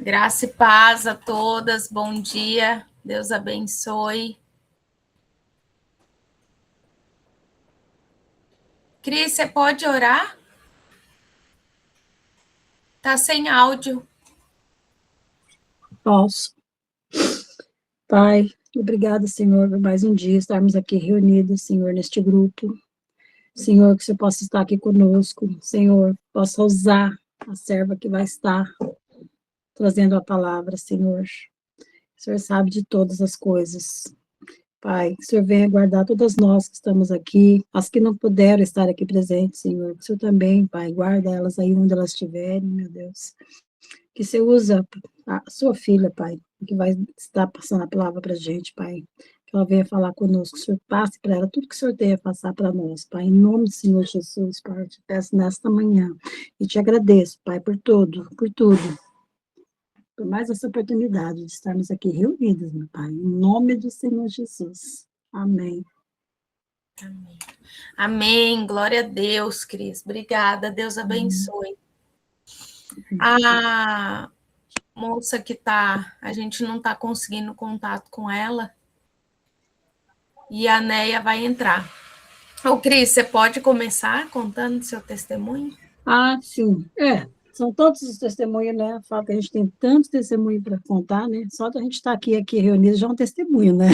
Graça e paz a todas, bom dia, Deus abençoe. Cris, você pode orar? Tá sem áudio. Posso. Pai, obrigada, Senhor, por mais um dia estarmos aqui reunidos, Senhor, neste grupo. Senhor, que você possa estar aqui conosco. Senhor, possa usar a serva que vai estar trazendo a palavra, Senhor. O Senhor sabe de todas as coisas. Pai, que o Senhor venha guardar todas nós que estamos aqui, as que não puderam estar aqui presentes, Senhor. Que o Senhor também, Pai, guarda elas aí onde elas estiverem, meu Deus. Que você usa a sua filha, Pai, que vai estar passando a palavra para a gente, Pai. Que ela venha falar conosco, que o Senhor passe para ela tudo que o Senhor tem a passar para nós, Pai. Em nome do Senhor Jesus, Pai, eu te peço nesta manhã. E te agradeço, Pai, por tudo, por mais essa oportunidade de estarmos aqui reunidos, meu Pai. Em nome do Senhor Jesus. Amém. Amém. Amém. Glória a Deus, Cris. Obrigada. Deus abençoe. A moça que a gente não está conseguindo contato com ela. E a Neia vai entrar. Ô, Cris, você pode começar contando seu testemunho? Ah, sim. São todos os testemunhos, né? Fala que a gente tem tantos testemunhos para contar, né? Só de a gente estar aqui reunido já é um testemunho, né?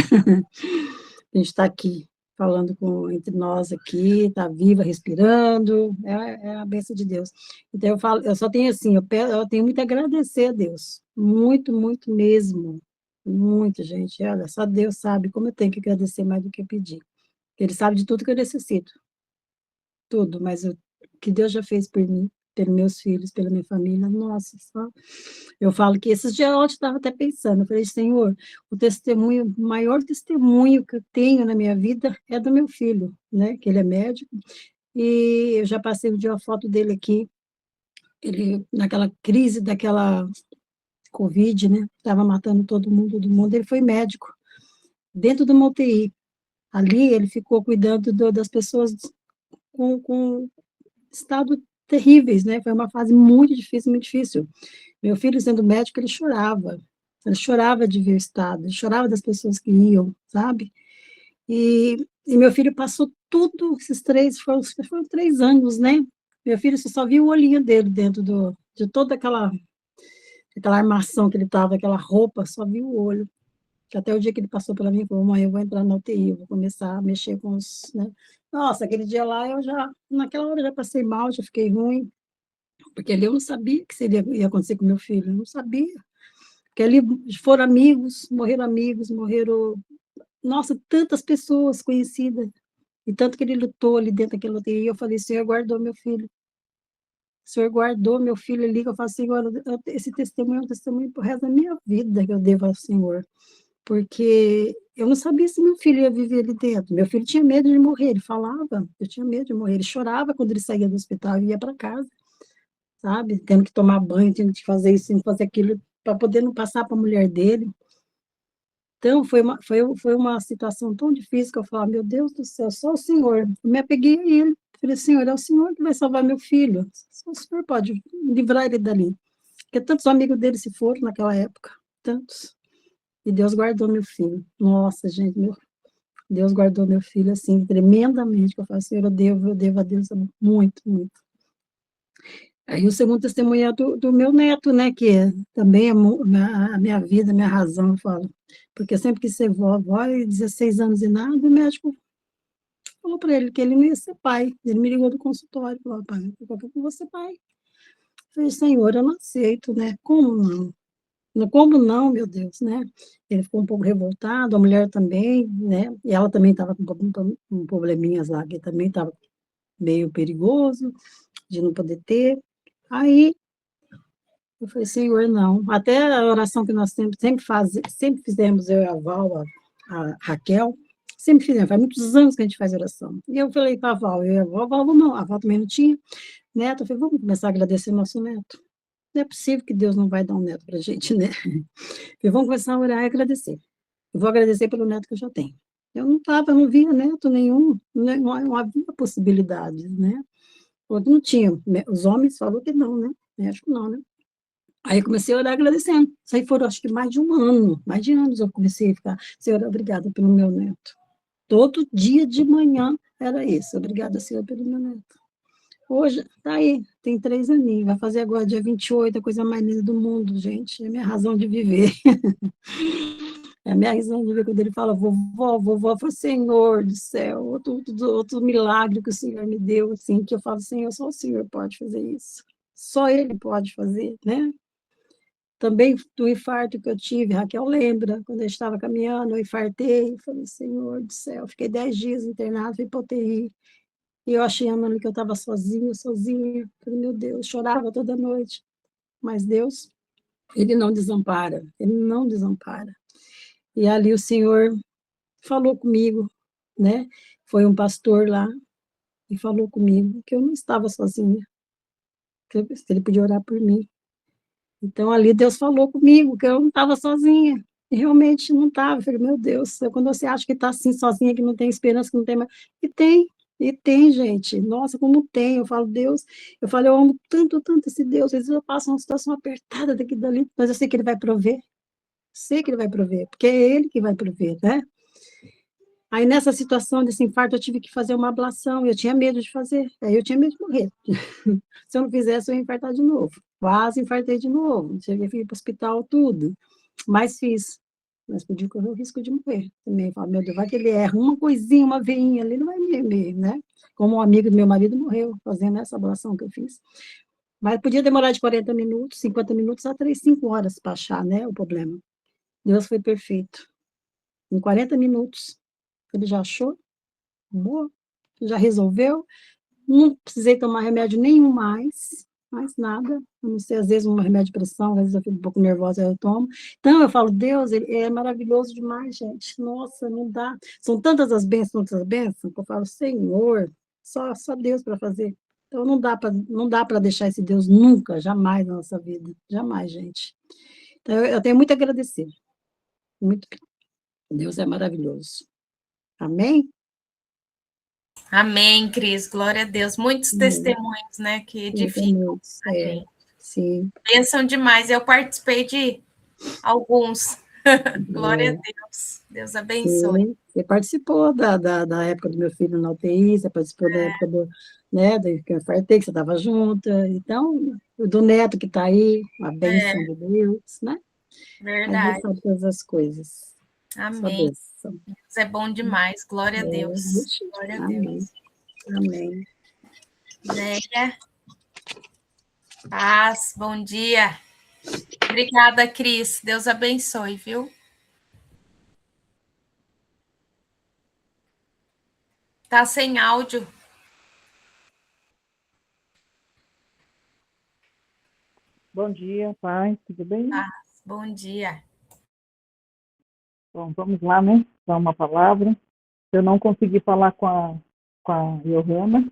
A gente está aqui falando entre nós aqui, está viva, respirando, é a bênção de Deus. Então, eu só tenho assim, eu tenho muito a agradecer a Deus, muito, muito mesmo, muito, gente, olha, só Deus sabe como eu tenho que agradecer mais do que pedir. Ele sabe de tudo que eu necessito, tudo, mas o que Deus já fez por mim, pelos meus filhos, pela minha família, nossa, só... Eu falo que esses dias ontem estava até pensando, eu falei, Senhor, o maior testemunho que eu tenho na minha vida é do meu filho, né, que ele é médico, e eu já passei um dia a foto dele aqui, ele naquela crise daquela Covid, né, estava matando todo mundo, ele foi médico, dentro de uma UTI, ali ele ficou cuidando das pessoas com estado terríveis, né, foi uma fase muito difícil, muito difícil. Meu filho, sendo médico, ele chorava de ver o estado, ele chorava das pessoas que iam, sabe? E meu filho passou tudo, foram 3 anos, né? Meu filho só viu o olhinho dele dentro de toda aquela armação que ele estava, aquela roupa, só viu o olho. Que até o dia que ele passou para mim, falou, mãe, eu vou entrar na UTI, eu vou começar a mexer com os... Né? Nossa, aquele dia lá, naquela hora eu já passei mal, já fiquei ruim, porque ali eu não sabia que ia acontecer com meu filho, eu não sabia. Porque ali foram amigos, morreram, nossa, tantas pessoas conhecidas, e tanto que ele lutou ali dentro daquela UTI, eu falei, Senhor, guardou meu filho. O Senhor guardou meu filho ali, que eu falo, Senhor, esse testemunho é um testemunho pro resto da minha vida que eu devo ao Senhor. Porque eu não sabia se meu filho ia viver ali dentro. Meu filho tinha medo de morrer, ele falava, eu tinha medo de morrer, ele chorava quando ele saía do hospital e ia para casa, sabe? Tendo que tomar banho, tendo que fazer isso, tendo que fazer aquilo, para poder não passar para a mulher dele. Então, foi uma situação tão difícil que eu falava, meu Deus do céu, só o Senhor. Eu me apeguei a ele. Falei, Senhor, é o Senhor que vai salvar meu filho. Só o Senhor pode livrar ele dali. Porque tantos amigos dele se foram naquela época, tantos. E Deus guardou meu filho. Nossa, gente, Deus guardou meu filho, assim, tremendamente. Eu falo, Senhor, eu devo a Deus muito, muito. Aí o segundo testemunho é do meu neto, né, que também é a minha vida, a minha razão, eu falo. Porque eu sempre quis ser vó, e 16 anos e nada, o médico falou para ele que ele não ia ser pai. Ele me ligou do consultório, falou, pai, eu vou ser pai. Eu falei, Senhor, eu não aceito, né, como não? Como não, meu Deus, né? Ele ficou um pouco revoltado, a mulher também, né? E ela também estava com probleminhas lá, que também estava meio perigoso de não poder ter. Aí eu falei, Senhor, não. Até a oração que nós sempre fizemos, eu e a Val, a Raquel, sempre fizemos, faz muitos anos que a gente faz oração. E eu falei para a Val, eu e a Val, não, a Val também não tinha neto, eu falei, vamos começar a agradecer o nosso neto. Não é possível que Deus não vai dar um neto para a gente, né? E vamos começar a orar e agradecer. Eu vou agradecer pelo neto que eu já tenho. Eu não via neto nenhum, não havia possibilidades, né? Não tinha. Os homens falaram que não, né? Médico não, né? Aí eu comecei a orar agradecendo. Isso aí foram, acho que mais de um ano, mais de anos eu comecei a ficar, Senhor, obrigada pelo meu neto. Todo dia de manhã era isso, obrigada, Senhor, pelo meu neto. Hoje, tá aí, tem 3 aninhos, vai fazer agora dia 28, a coisa mais linda do mundo, gente, é a minha razão de viver. É a minha razão de viver quando ele fala, vovó, vovó, eu falo, Senhor do céu, outro milagre que o Senhor me deu, assim, que eu falo, Senhor, só o Senhor pode fazer isso. Só Ele pode fazer, né? Também do infarto que eu tive, Raquel lembra, quando eu estava caminhando, eu infartei, falei, Senhor do céu, fiquei 10 dias internado, fui para UTI, e eu achando que eu estava sozinha, sozinha, falei, meu Deus, chorava toda noite, mas Deus, Ele não desampara, Ele não desampara. E ali o Senhor falou comigo, né? Foi um pastor lá e falou comigo que eu não estava sozinha, que ele podia orar por mim. Então, ali Deus falou comigo que eu não estava sozinha. E realmente não estava. Eu falei, meu Deus, quando você acha que está assim, sozinha, que não tem esperança, que não tem mais. E tem, gente. Nossa, como tem. Eu falo, Deus, eu falo, eu amo tanto, tanto esse Deus. Às vezes eu passo uma situação apertada daqui e dali, mas eu sei que Ele vai prover. Sei que Ele vai prover, porque é Ele que vai prover, né? Aí, nessa situação desse infarto, eu tive que fazer uma ablação. Eu tinha medo de fazer. Aí eu tinha medo de morrer. Se eu não fizesse, eu ia infartar de novo. Quase infartei de novo. Cheguei a ir para o hospital, tudo. Mas fiz. Mas podia correr o risco de morrer também. Eu falo, meu Deus, vai que ele erra uma coisinha, uma veinha ali, não vai né? Como um amigo do meu marido morreu fazendo essa ablação que eu fiz. Mas podia demorar de 40 minutos, 50 minutos a 3, 5 horas para achar, né, o problema. Deus foi perfeito. Em 40 minutos, ele já achou, boa, já resolveu, não precisei tomar remédio nenhum mais nada, a não ser às vezes um remédio de pressão, às vezes eu fico um pouco nervosa, eu tomo. Então eu falo, Deus, ele é maravilhoso demais, gente. Nossa, não dá. São tantas as bênçãos, que eu falo, Senhor, só Deus para fazer. Então não dá para deixar esse Deus nunca, jamais na nossa vida, jamais, gente. Então eu tenho muito a agradecer. Muito. Deus é maravilhoso. Amém? Amém, Cris. Glória a Deus. Muitos Amém. testemunhos, né, que edificam Muitos, a gente. sim. Bênção demais. Eu participei de alguns. Glória a É. Deus. Deus abençoe. Sim, você participou da época do meu filho na UTI, você participou da época né, que eu infartei, que você estava junta, então, do neto que está aí, a É, bênção de Deus, né? A gente verdade. sabe todas as coisas, só Amém. bênção. Deus é bom demais. Glória a Deus. Vixe, Glória a amém, Deus. amém. Néia, paz, bom dia. Obrigada, Cris. Deus abençoe, viu? Tá sem áudio. Bom dia, pai, tudo bem? Paz, bom dia. Bom, vamos lá, né? Dar uma palavra. Eu não consegui falar com a Johanna,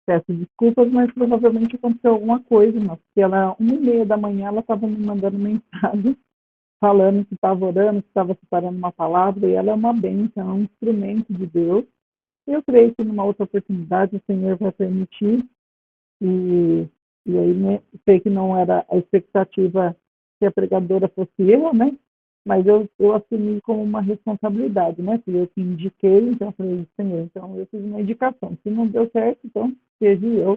peço desculpas, mas provavelmente aconteceu alguma coisa, mas porque ela, 1h30 da manhã, ela estava me mandando mensagem, falando que estava orando, que estava separando uma palavra, e ela é uma bênção, é um instrumento de Deus. Eu creio que numa outra oportunidade o Senhor vai permitir, e, e aí, né, sei que não era a expectativa que a pregadora fosse eu, né? Mas eu assumi como uma responsabilidade, né? Que eu que indiquei, então eu falei, Senhor, então eu fiz uma indicação. Se não deu certo, então seja eu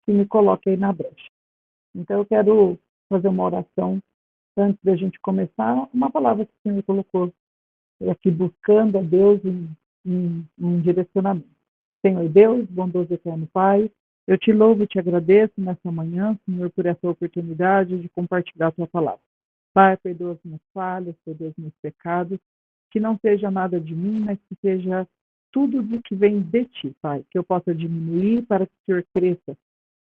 que me coloque aí na brecha. Então eu quero fazer uma oração antes da gente começar, uma palavra que o Senhor colocou aqui, buscando a Deus em direcionamento. Senhor Deus, bondoso e eterno Pai, eu te louvo e te agradeço nessa manhã, Senhor, por essa oportunidade de compartilhar a tua palavra. Pai, perdoa as minhas falhas, perdoa os meus pecados, que não seja nada de mim, mas que seja tudo do que vem de ti, Pai, que eu possa diminuir para que o Senhor cresça,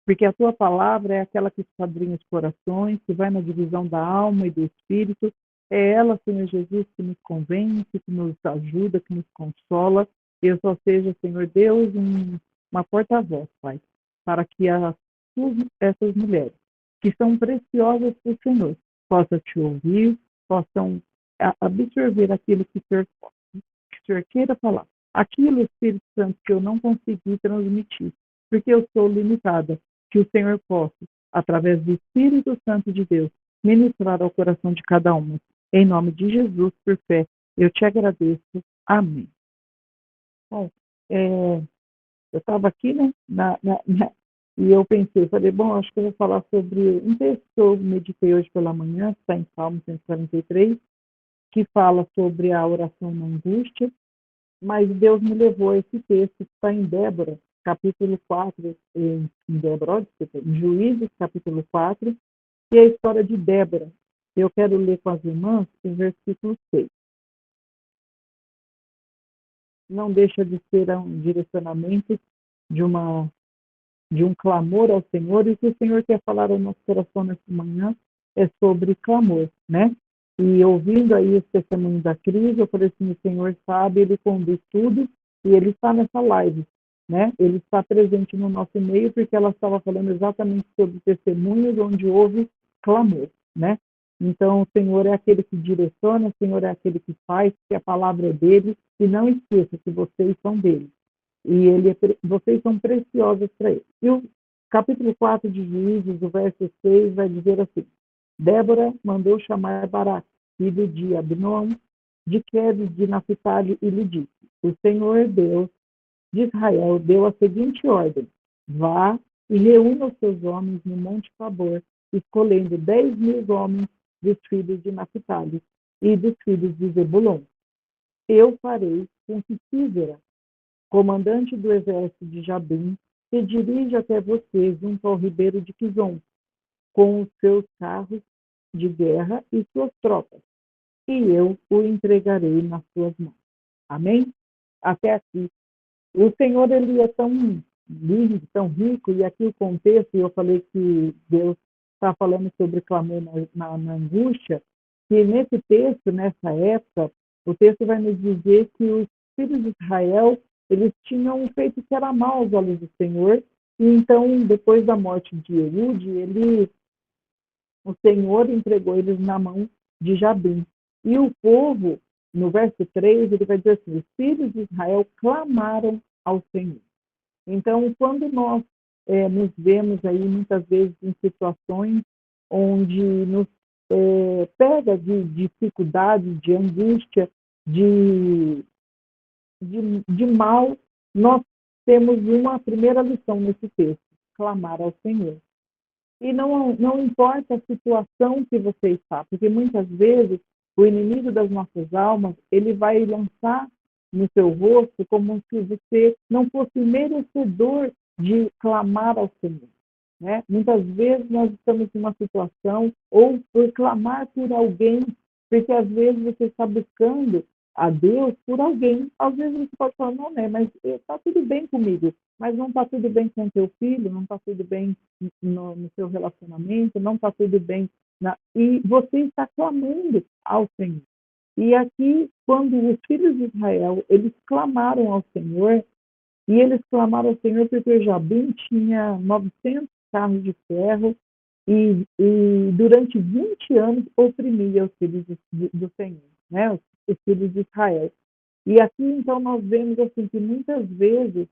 porque a tua palavra é aquela que esquadrinha os corações, que vai na divisão da alma e do espírito. É ela, Senhor Jesus, que nos convence, que nos ajuda, que nos consola. Eu só seja, Senhor Deus, uma porta-voz, Pai, para que essas mulheres, que são preciosas para o Senhor, possam te ouvir, possam absorver aquilo que o Senhor queira falar. Aquilo, Espírito Santo, que eu não consegui transmitir, porque eu sou limitada, que o Senhor possa, através do Espírito Santo de Deus, ministrar ao coração de cada uma. Em nome de Jesus, por fé, eu te agradeço. Amém. Bom, eu estava aqui, né, e eu pensei, falei, bom, acho que eu vou falar sobre um texto que eu meditei hoje pela manhã, que está em Salmo 143, que fala sobre a oração na angústia, mas Deus me levou a esse texto que está em Débora, capítulo 4, em Juízes, capítulo 4, que é a história de Débora. Eu quero ler com as irmãs o versículo 6. Não deixa de ser um direcionamento de um clamor ao Senhor, e o que o Senhor quer falar ao nosso coração nessa manhã é sobre clamor, né? E ouvindo aí os testemunhos da crise, eu falei assim, o Senhor sabe, Ele conduz tudo, e Ele está nessa live, né? Ele está presente no nosso meio, porque ela estava falando exatamente sobre testemunhos onde houve clamor, né? Então, o Senhor é aquele que direciona, o Senhor é aquele que faz, que a palavra é dele, e não esqueça que vocês são dele. E vocês são preciosos para ele. E o capítulo 4 de Juízes, o verso 6, vai dizer assim, Débora mandou chamar Baraque, filho de Abinoam, de Quedes de Naphtali, e lhe disse, o Senhor Deus de Israel deu a seguinte ordem, vá e reúna os seus homens no Monte Tabor, escolhendo 10.000 homens dos filhos de Naphtali e dos filhos de Zebulon. Eu farei com que Sísera, comandante do exército de Jabim, se dirige até você junto ao ribeiro de Quizon, com os seus carros de guerra e suas tropas, e eu o entregarei nas suas mãos. Amém? Até aqui. O Senhor, ele é tão lindo, tão rico, e aqui o contexto, eu falei que Deus está falando sobre clamor na angústia, que nesse texto, nessa época, o texto vai nos dizer que os filhos de Israel, eles tinham feito que era mal aos olhos do Senhor, e então, depois da morte de Eude, o Senhor entregou eles na mão de Jabim. E o povo, no verso 3, ele vai dizer assim, os filhos de Israel clamaram ao Senhor. Então, quando nós nos vemos aí, muitas vezes, em situações onde nos pega de dificuldade, de angústia, de mal, nós temos uma primeira lição nesse texto, clamar ao Senhor. E não importa a situação que você está, porque muitas vezes o inimigo das nossas almas, ele vai lançar no seu rosto como se você não fosse merecedor de clamar ao Senhor. Né? Muitas vezes nós estamos em uma situação, ou por clamar por alguém, porque às vezes você está buscando a Deus por alguém. Às vezes você pode falar, não, né, mas está tudo bem comigo, mas não está tudo bem com o teu filho, não está tudo bem no seu relacionamento, não está tudo bem. E você está clamando ao Senhor. E aqui, quando os filhos de Israel, eles clamaram ao Senhor, e eles clamaram ao Senhor porque Jabim tinha 900 carros de ferro e durante 20 anos oprimia os filhos do Senhor, né? Os filhos de Israel. E aqui, então, nós vemos assim, que muitas vezes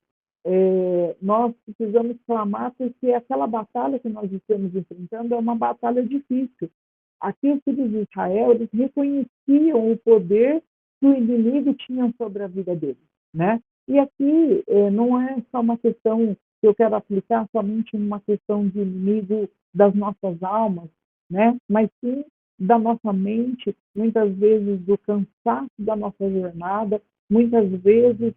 nós precisamos clamar porque aquela batalha que nós estamos enfrentando é uma batalha difícil. Aqui os filhos de Israel, eles reconheciam o poder que o inimigo tinha sobre a vida deles, né? E aqui não é só uma questão que eu quero aplicar somente uma questão de inimigo das nossas almas, né? Mas sim da nossa mente, muitas vezes do cansaço da nossa jornada, muitas vezes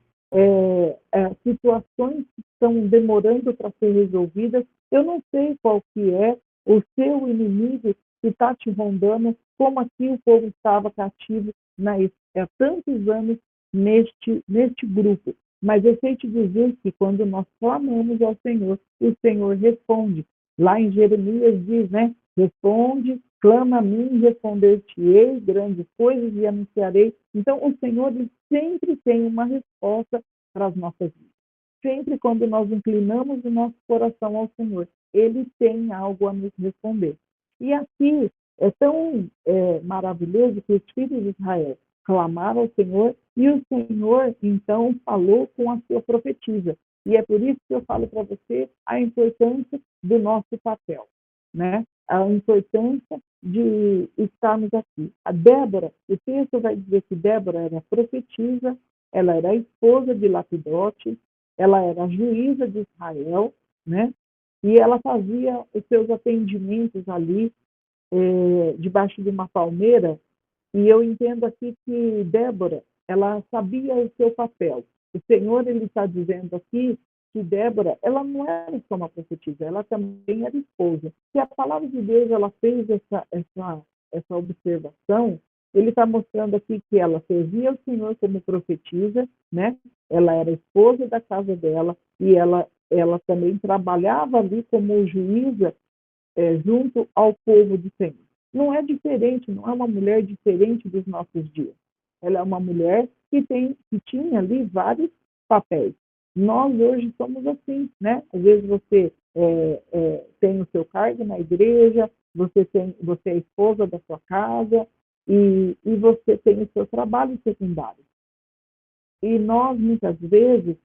situações que estão demorando para ser resolvidas. Eu não sei qual que é o seu inimigo que está te rondando, como aqui o povo estava cativo há tantos anos neste grupo. Mas eu sei te dizer que quando nós clamamos ao Senhor, o Senhor responde. Lá em Jeremias diz, né? Responde, clama a mim, responder-te-ei grandes coisas e anunciarei. Então, o Senhor ele sempre tem uma resposta para as nossas vidas. Sempre quando nós inclinamos o nosso coração ao Senhor, Ele tem algo a nos responder. E aqui é tão maravilhoso que os filhos de Israel clamaram ao Senhor e o Senhor, então, falou com a sua profetisa. E é por isso que eu falo para você a importância do nosso papel, né? A importância de estarmos aqui. A Débora, o texto vai dizer que Débora era profetisa, ela era a esposa de Lapidote, ela era a juíza de Israel, né? E ela fazia os seus atendimentos ali, debaixo de uma palmeira, e eu entendo aqui que Débora, ela sabia o seu papel. O Senhor, ele está dizendo aqui que Débora, ela não era só uma profetisa, ela também era esposa. Se a palavra de Deus, ela fez essa observação, ele está mostrando aqui que ela servia o Senhor como profetisa, né? Ela era esposa da casa dela e ela também trabalhava ali como juíza junto ao povo do Senhor. Não é diferente, não é uma mulher diferente dos nossos dias. Ela é uma mulher que tinha ali vários papéis. Nós hoje somos assim, né? Às vezes você tem o seu cargo na igreja, você é esposa da sua casa e você tem o seu trabalho secundário. E nós, muitas vezes,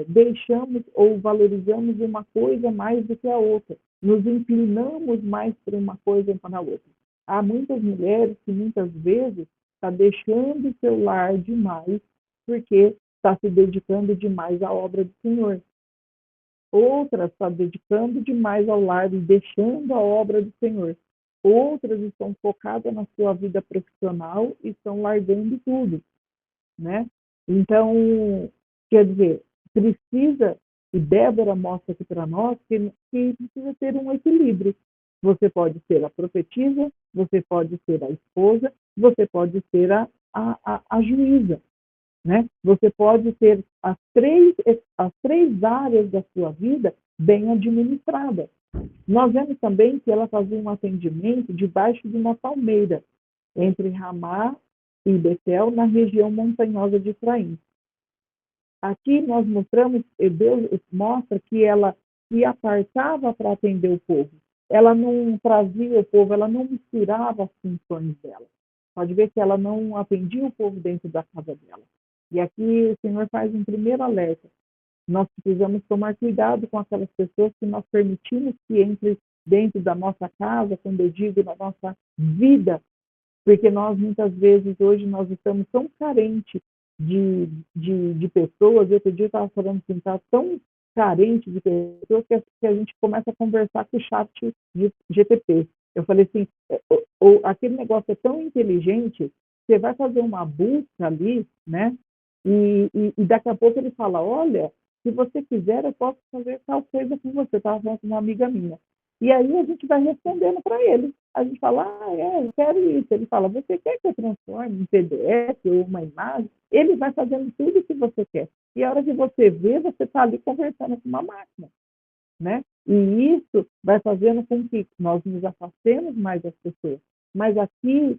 deixamos ou valorizamos uma coisa mais do que a outra. Nos inclinamos mais para uma coisa ou para a outra. Há muitas mulheres que, muitas vezes, estão deixando o seu lar demais porque está se dedicando demais à obra do Senhor. Outras estão dedicando demais ao lar e deixando a obra do Senhor. Outras estão focadas na sua vida profissional e estão largando tudo, né? Então, quer dizer, precisa, e Débora mostra aqui para nós, que precisa ter um equilíbrio. Você pode ser a profetisa, você pode ser a esposa, você pode ser a juíza, né? Você pode ter as três áreas da sua vida bem administradas. Nós vemos também que ela fazia um atendimento debaixo de uma palmeira, entre Ramá e Betel, na região montanhosa de Efraim. Aqui nós mostramos, Deus mostra que ela se apartava para atender o povo. Ela não trazia o povo, ela não misturava as funções dela. Pode ver que ela não atendia o povo dentro da casa dela. E aqui o Senhor faz um primeiro alerta. Nós precisamos tomar cuidado com aquelas pessoas que nós permitimos que entre dentro da nossa casa, quando eu digo na nossa vida, porque nós, muitas vezes, hoje, nós estamos tão carentes de pessoas. Outro dia eu estava falando assim, está tão carente de pessoas que a gente começa a conversar com o chat de GTP. Eu falei assim, aquele negócio é tão inteligente, você vai fazer uma busca ali, né? E daqui a pouco ele fala, olha, se você quiser, eu posso fazer tal coisa com você. Eu estava falando com uma amiga minha. E aí a gente vai respondendo para ele. A gente fala, eu quero isso. Ele fala, você quer que eu transforme em PDF ou uma imagem? Ele vai fazendo tudo o que você quer. E a hora que você vê, você está ali conversando com uma máquina, né? E isso vai fazendo com que nós nos afastemos mais das pessoas. Mas aqui,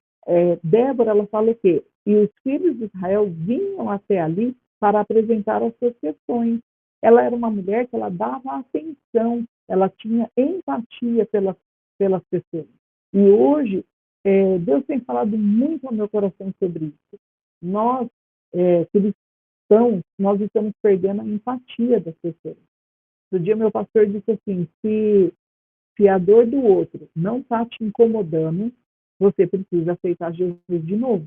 Débora, ela fala o quê? E os filhos de Israel vinham até ali para apresentar as suas questões. Ela era uma mulher que ela dava atenção, ela tinha empatia pelas pessoas. E hoje, Deus tem falado muito ao meu coração sobre isso. Nós, cristãos, nós estamos perdendo a empatia das pessoas. No dia, meu pastor disse assim, se a dor do outro não está te incomodando, você precisa aceitar Jesus de novo.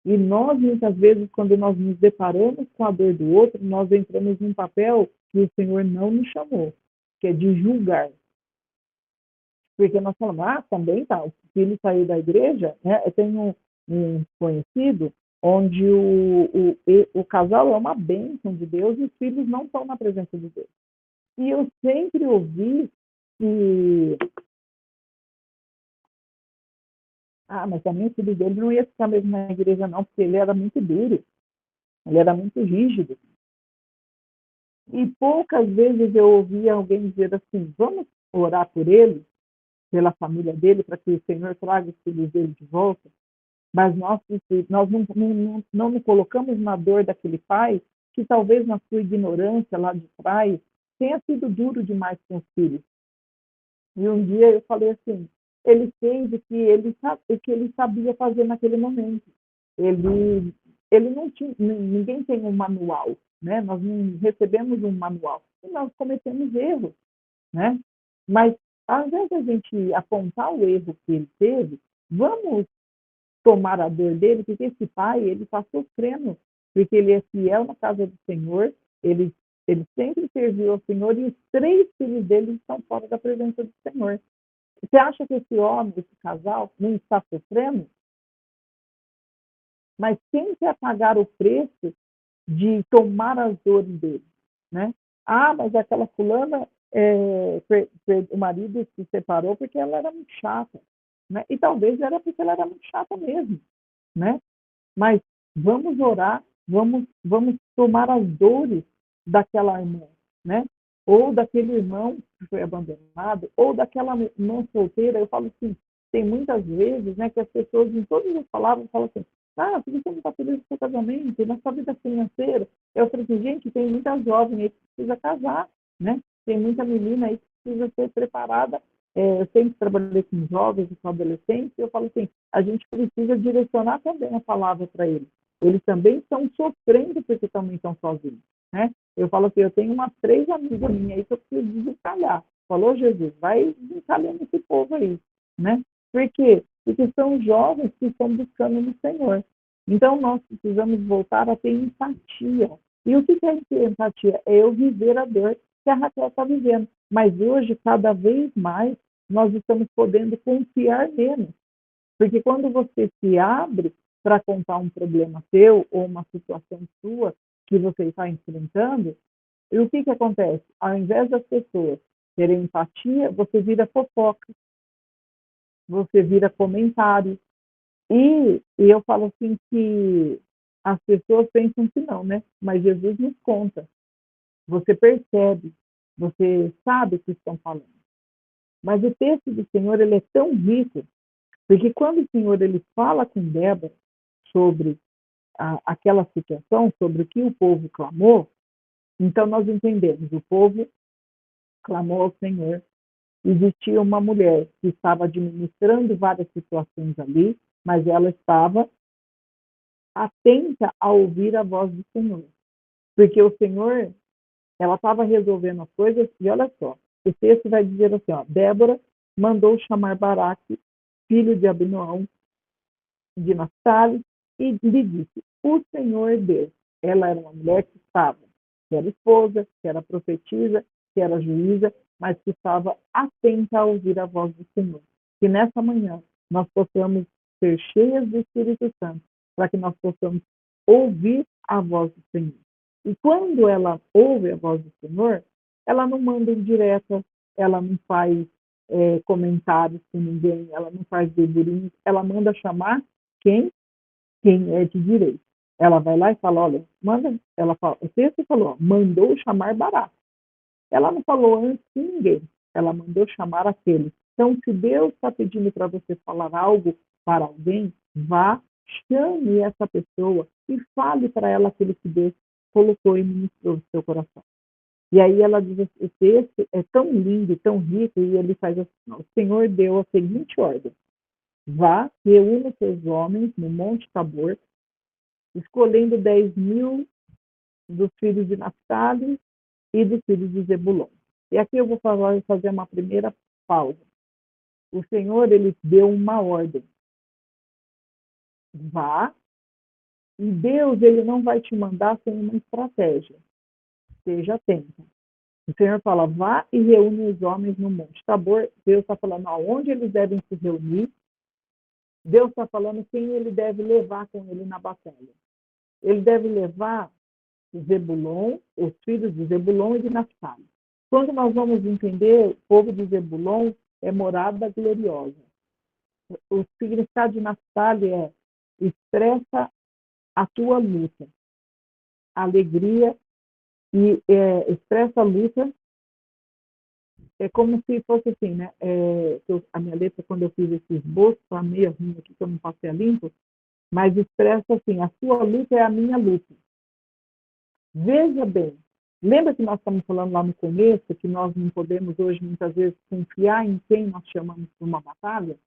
E nós, muitas vezes, quando nós nos deparamos com a dor do outro, nós entramos num papel que o Senhor não nos chamou, que é de julgar. Porque nós falamos, também tá, o filho saiu da igreja, né? Eu tenho um conhecido onde o casal é uma bênção de Deus e os filhos não estão na presença de Deus. E eu sempre ouvi que mas também o filho dele não ia ficar mesmo na igreja não, porque ele era muito duro, ele era muito rígido. E poucas vezes eu ouvi alguém dizer assim, vamos orar por ele, pela família dele, para que o Senhor traga os filhos dele de volta. Mas nós não nos colocamos na dor daquele pai, que talvez na sua ignorância lá de trás, tenha sido duro demais com os filhos. E um dia eu falei assim, ele fez o que ele sabia fazer naquele momento. Ele não tinha, ninguém tem um manual, né? Nós não recebemos um manual. E nós cometemos erros, né? Mas ao invés da gente apontar o erro que ele teve, vamos tomar a dor dele, porque esse pai, ele está sofrendo, porque ele é fiel na casa do Senhor, ele sempre serviu ao Senhor e os 3 filhos dele estão fora da presença do Senhor. Você acha que esse homem, esse casal, não está sofrendo? Mas quem quer pagar o preço de tomar as dores dele, né? Ah, mas aquela fulana, o marido se separou porque ela era muito chata, né? E talvez era porque ela era muito chata mesmo, né? Mas vamos orar, vamos tomar as dores daquela irmã, né? Ou daquele irmão que foi abandonado, ou daquela irmã solteira. Eu falo assim, tem muitas vezes, né, que as pessoas, em todas as palavras, falam assim, ah, porque você não está feliz no seu casamento, na sua vida financeira. Eu falei assim, gente, tem muita jovem aí que precisa casar, né? Tem muita menina aí que precisa ser preparada. Eu sempre trabalhei com jovens e com adolescentes, e eu falo assim, a gente precisa direcionar também a palavra para eles. Eles também estão sofrendo porque também estão sozinhos, né? Eu falo assim, eu tenho umas 3 amigas minhas aí que eu preciso desencalhar. Falou, Jesus, vai desencalhando esse povo aí, né? Por quê? Porque são jovens que estão buscando no Senhor. Então, nós precisamos voltar a ter empatia. E o que é ter empatia? É eu viver a dor que a Raquel está vivendo. Mas hoje, cada vez mais, nós estamos podendo confiar menos. Porque quando você se abre para contar um problema seu ou uma situação sua que você está enfrentando, e o que acontece? Ao invés das pessoas terem empatia, você vira fofoca, você vira comentário. E eu falo assim que as pessoas pensam que não, né? Mas Jesus nos conta. Você percebe, você sabe o que estão falando. Mas o texto do Senhor, ele é tão rico, porque quando o Senhor ele fala com Débora sobre aquela situação, sobre o que o povo clamou, então nós entendemos, o povo clamou ao Senhor. Existia uma mulher que estava administrando várias situações ali, mas ela estava atenta a ouvir a voz do Senhor. Porque o Senhor, ela estava resolvendo as coisas, e olha só, o texto vai dizer assim, ó, Débora mandou chamar Baraque, filho de Abinoão, de Naphtali, e lhe disse, o Senhor Deus. Ela era uma mulher que estava, que era esposa, que era profetisa, que era juíza, mas que estava atenta a ouvir a voz do Senhor. Que nessa manhã nós possamos ser cheias do Espírito Santo, para que nós possamos ouvir a voz do Senhor. E quando ela ouve a voz do Senhor, ela não manda indireta, ela não faz comentários com ninguém, ela não faz burburinhos, ela manda chamar quem é de direito. Ela vai lá e fala, olha, manda, ela fala, o texto falou, mandou chamar Baraque. Ela não falou antes de ninguém, ela mandou chamar aquele. Então, se Deus está pedindo para você falar algo para alguém, vá, chame essa pessoa e fale para ela aquilo que Deus colocou e ministrou no seu coração. E aí ela diz, o texto é tão lindo, tão rico, e ele faz assim, o Senhor deu a seguinte ordem, vá, reúna seus homens no Monte Tabor, escolhendo 10.000 dos filhos de Naphtali e dos filhos de Zebulon. E aqui eu vou fazer uma primeira pausa. O Senhor, ele deu uma ordem. Vá, e Deus, ele não vai te mandar sem uma estratégia. Seja atento. O Senhor fala, vá e reúne os homens no Monte Tabor. Deus está falando aonde eles devem se reunir. Deus está falando quem ele deve levar com ele na batalha. Ele deve levar Zebulon, os filhos de Zebulon e de Naphtali. Quando nós vamos entender, o povo de Zebulon é morada gloriosa. O significado de Naphtali é expressa a tua luta, alegria, e expressa a luta. É como se fosse assim, né? A minha letra, quando eu fiz esse esboço, está meio ruim aqui, que eu não passei a limpo, mas expressa assim, a sua luta é a minha luta. Veja bem, lembra que nós estamos falando lá no começo, que nós não podemos hoje, muitas vezes, confiar em quem nós chamamos para uma batalha?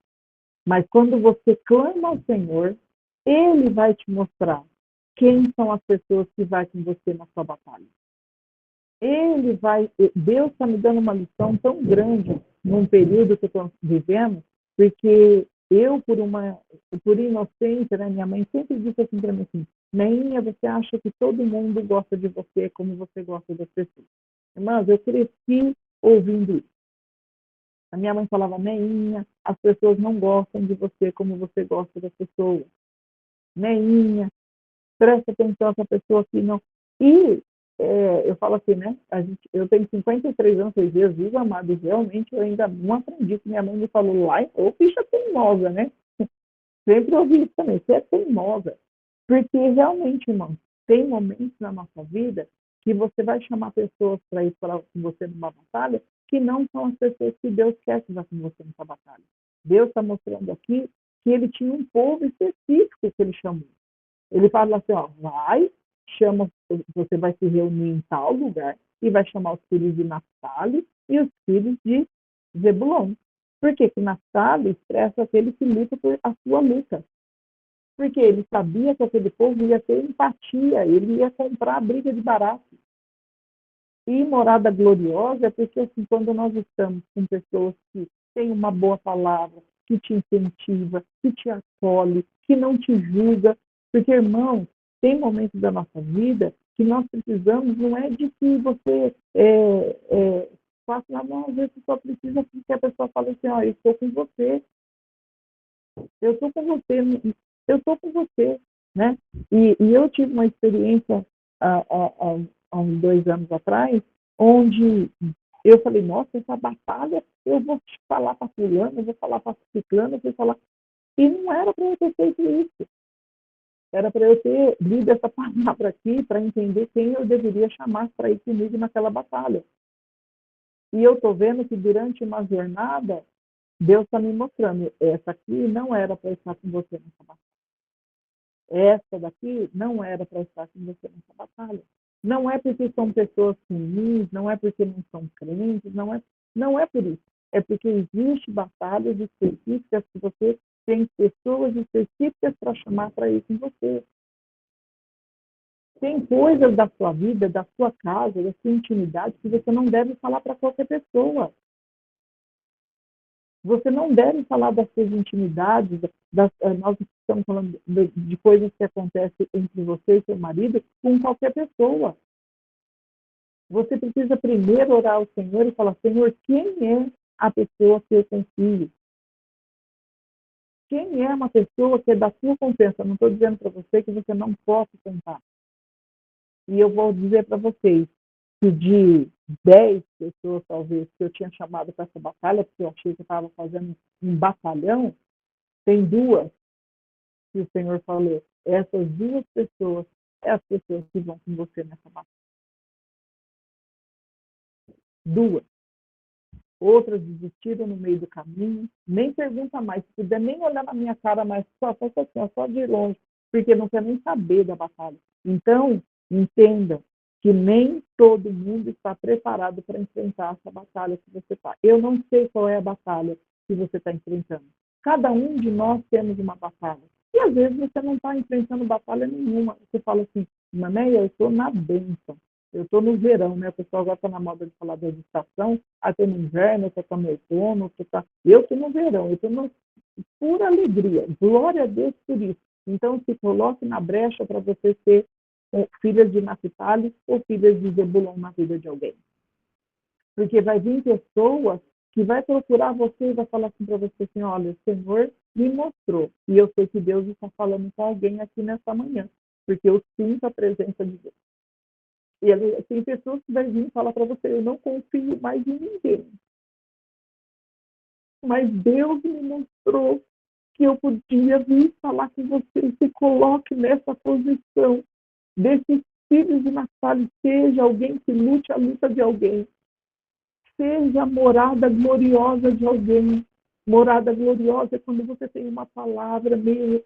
Mas quando você clama ao Senhor, Ele vai te mostrar quem são as pessoas que vão com você na sua batalha. Deus está me dando uma lição tão grande num período que estou vivendo, porque eu, por inocência, né, minha mãe sempre disse assim para mim assim, Neinha, você acha que todo mundo gosta de você como você gosta das pessoas. Irmãs, eu cresci ouvindo isso. A minha mãe falava, Neinha, as pessoas não gostam de você como você gosta das pessoas. Neinha, presta atenção essa pessoa aqui, não. E eu falo assim, né? Eu tenho 53 anos, vocês viu, amado, e realmente eu ainda não aprendi que minha mãe me falou lá, ô ficha teimosa, né? Sempre ouvi isso também, você é teimosa. Porque realmente, irmão, tem momentos na nossa vida que você vai chamar pessoas para ir com você numa batalha que não são as pessoas que Deus quer que vá com você nessa batalha. Deus está mostrando aqui que ele tinha um povo específico que ele chamou. Ele fala assim, ó, você vai se reunir em tal lugar e vai chamar os filhos de Naftali e os filhos de Zebulon. Por quê? Que Naftali expressa aquele que luta por a sua luta. Porque ele sabia que aquele povo ia ter empatia, ele ia comprar a briga de barato. E morada gloriosa é porque, assim, quando nós estamos com pessoas que têm uma boa palavra, que te incentiva, que te acolhe, que não te julga, porque, irmão, tem momentos da nossa vida que nós precisamos, não é de que você faça nada, não, às vezes você só precisa que a pessoa fale assim, ó, eu estou com você, eu estou com você, eu estou com você, né? E eu tive uma experiência há uns 2 anos atrás, onde eu falei, nossa, essa batalha, eu vou te falar para fulano, eu vou falar para ciclano, eu vou falar... E não era para eu ter feito isso. Era para eu ter lido essa palavra aqui para entender quem eu deveria chamar para ir comigo naquela batalha. E eu estou vendo que durante uma jornada, Deus está me mostrando, essa aqui não era para estar com você nessa batalha. Essa daqui não era para estar com você nessa batalha. Não é porque são pessoas ruins, não é porque não são crentes, não é por isso. É porque existem batalhas específicas que você tem pessoas específicas para chamar para ir com você. Tem coisas da sua vida, da sua casa, da sua intimidade que você não deve falar para qualquer pessoa. Você não deve falar das suas intimidades, nós estamos falando de coisas que acontecem entre você e seu marido com qualquer pessoa. Você precisa primeiro orar ao Senhor e falar, Senhor, quem é a pessoa que eu confio? Quem é uma pessoa que é da sua confiança? Não estou dizendo para você que você não possa contar. E eu vou dizer para vocês que de 10 pessoas, talvez, que eu tinha chamado para essa batalha, porque eu achei que eu estava fazendo um batalhão, tem 2 que o Senhor falou. Essas 2 pessoas é as pessoas que vão com você nessa batalha. 2. Outras desistiram no meio do caminho, nem pergunta mais, se puder nem olhar na minha cara, mas só de longe, porque não quer nem saber da batalha. Então, entenda que nem todo mundo está preparado para enfrentar essa batalha que você está. Eu não sei qual é a batalha que você está enfrentando. Cada um de nós temos uma batalha. E às vezes você não está enfrentando batalha nenhuma. Você fala assim, Manéia, eu estou na bênção. Eu estou no verão, né? O pessoal agora está na moda de falar da estação. Estou no inverno, estou no outono. Eu estou no verão, eu estou na pura alegria. Glória a Deus por isso. Então, se coloque na brecha para você ser filhas de Naftali ou filhas de Zebulon na vida de alguém. Porque vai vir pessoas que vai procurar você e vai falar assim para você assim, olha, o Senhor me mostrou. E eu sei que Deus está falando com alguém aqui nessa manhã. Porque eu sinto a presença de Deus. E tem pessoas que vão vir falar para você, eu não confio mais em ninguém. Mas Deus me mostrou que eu podia vir falar com você e se coloque nessa posição desses filhos de Naftali, seja alguém que lute a luta de alguém, seja a morada gloriosa de alguém. Morada gloriosa é quando você tem uma palavra meio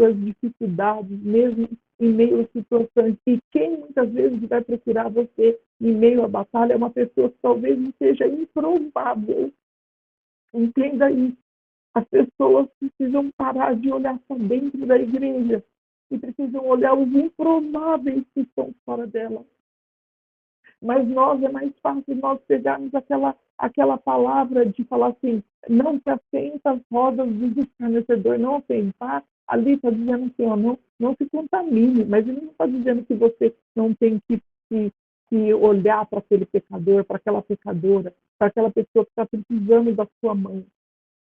às dificuldades, mesmo em meio às situações. E quem muitas vezes vai procurar você em meio à batalha é uma pessoa que talvez não seja improvável. Entenda isso. As pessoas precisam parar de olhar para dentro da igreja e precisam olhar os improváveis que estão fora dela. Mas é mais fácil nós pegarmos aquela palavra de falar assim, não se assenta as rodas do escarnecedor, não assentar, ali está dizendo assim, ó, não se contamine, mas ele não está dizendo que você não tem que olhar para aquele pecador, para aquela pecadora, para aquela pessoa que está precisando da sua mãe.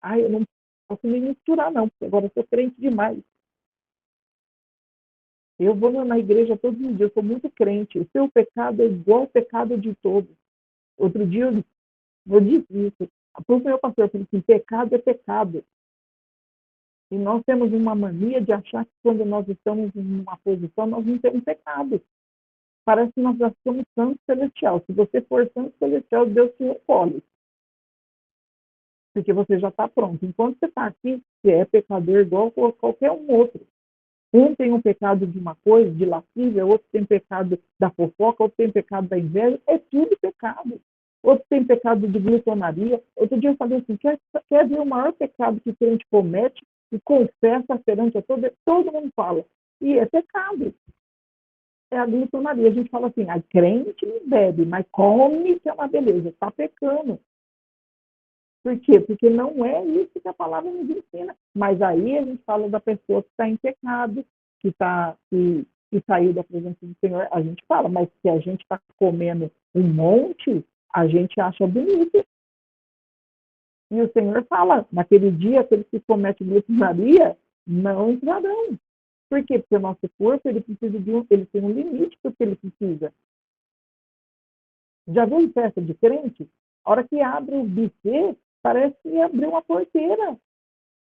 Ai, eu não posso nem misturar, não, porque agora eu sou crente demais. Eu vou na igreja todos os dias, eu sou muito crente. O seu pecado é igual ao pecado de todos. Outro dia eu disse isso. Para o meu pastor, eu falei assim, pecado é pecado. E nós temos uma mania de achar que quando nós estamos em uma posição, nós não temos pecado. Parece que nós já somos santo celestial. Se você for santo celestial, Deus te recolhe. Porque você já está pronto. Enquanto você está aqui, você é pecador igual a qualquer um outro. Um tem um pecado de uma coisa, de lascívia, outro tem pecado da fofoca, outro tem pecado da inveja, é tudo pecado. Outro tem pecado de glutonaria. Outro dia eu falei assim, quer ver o maior pecado que o crente comete e confessa perante a todo mundo fala. E é pecado. É a glutonaria. A gente fala assim, a crente não bebe, mas come que é uma beleza, está pecando. Por quê? Porque não é isso que a palavra nos ensina. Mas aí a gente fala da pessoa que está em pecado, que saiu da presença do Senhor. A gente fala, mas se a gente está comendo um monte, a gente acha bonito. E o Senhor fala, naquele dia, aqueles que cometem glutonaria não entrarão. Por quê? Porque o nosso corpo ele tem um limite para o que ele precisa. Já viu em festa de crente? A hora que abre o buffet, parece que abriu uma porteira.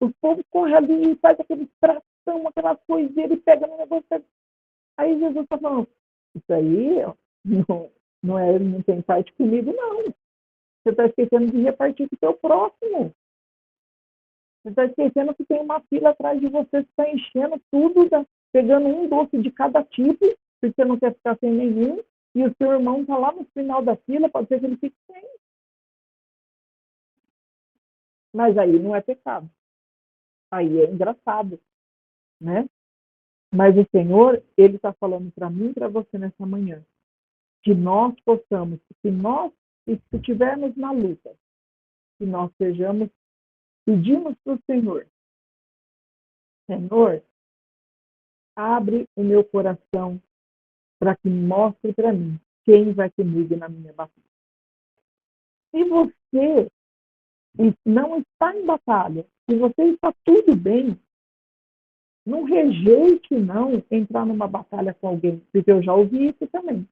O povo corre ali e faz aquele tração, aquelas coiseiras e pega no negócio. Aí Jesus está falando, isso aí não tem parte comigo, não. Você está esquecendo de repartir com o seu próximo. Você está esquecendo que tem uma fila atrás de você que está enchendo tudo, pegando um doce de cada tipo, porque você não quer ficar sem nenhum, e o seu irmão está lá no final da fila, pode ser que ele fique sem. Mas aí não é pecado. Aí é engraçado, né? Mas o Senhor, Ele está falando para mim e para você nessa manhã, que nós possamos, se nós estivermos na luta, que nós pedimos para o Senhor, Senhor, abre o meu coração para que mostre para mim quem vai comigo na minha batalha. Se você não está em batalha, se você está tudo bem, não rejeite, não, entrar numa batalha com alguém, porque eu já ouvi isso também.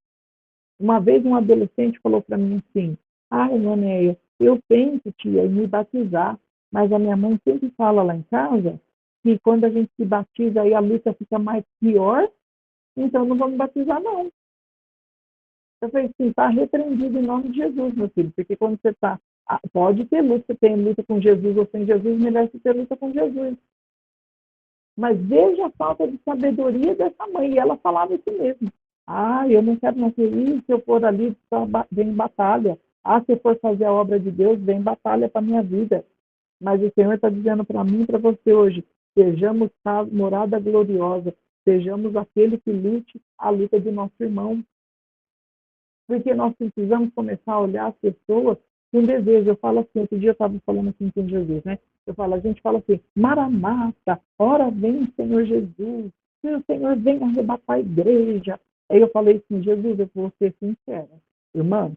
Uma vez um adolescente falou para mim assim, Manéia, eu penso, tia, em me batizar, mas a minha mãe sempre fala lá em casa que quando a gente se batiza aí a luta fica mais pior, então não vou me batizar, não. Eu falei assim, está repreendido em nome de Jesus, meu filho, porque quando você está, pode ter luta, você tem luta com Jesus ou sem Jesus, merece ter luta com Jesus. Mas veja a falta de sabedoria dessa mãe, e ela falava isso mesmo. Eu não quero mais ser isso, se eu for ali, vem batalha. Se eu for fazer a obra de Deus, vem batalha para a minha vida. Mas o Senhor está dizendo para mim e para você hoje, sejamos morada gloriosa, sejamos aquele que lute a luta do nosso irmão. Porque nós precisamos começar a olhar as pessoas com desejo. Eu falo assim, outro dia eu estava falando assim com Jesus, né? A gente fala assim, Maranata, ora vem Senhor Jesus, que o Senhor vem arrebatar a igreja. Aí eu falei assim, Jesus, eu vou ser sincera. Irmã,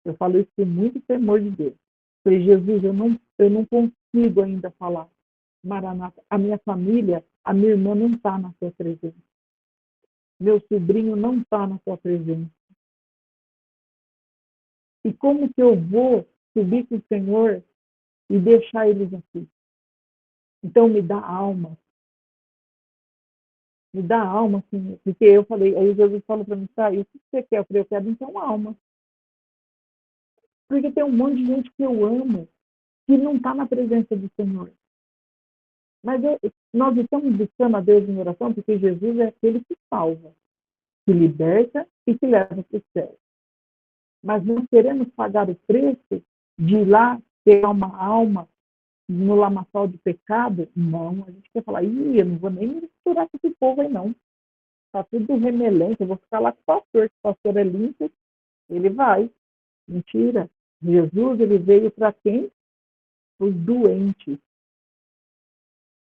eu falo isso com muito temor de Deus. Eu falei, Jesus, eu não consigo ainda falar Maranata. A minha família, a minha irmã não está na sua presença. Meu sobrinho não está na sua presença. E como que eu vou subir com o Senhor e deixar eles aqui? Então me dá alma. Me dá alma, Senhor. Porque eu falei, aí Jesus falou para mim, e o que você quer? Eu falei, eu quero então alma. Porque tem um monte de gente que eu amo que não está na presença do Senhor. Mas nós estamos buscando a Deus em oração porque Jesus é aquele que salva, que liberta e que leva para o céu. Mas não queremos pagar o preço de ir lá pegar uma alma no lamaçal de pecado. Não, a gente quer falar, eu não vou nem me misturar com esse povo aí, não. Está tudo remelente, eu vou ficar lá com o pastor, que o pastor é limpo, ele vai. Mentira. Jesus, ele veio para quem? Os doentes.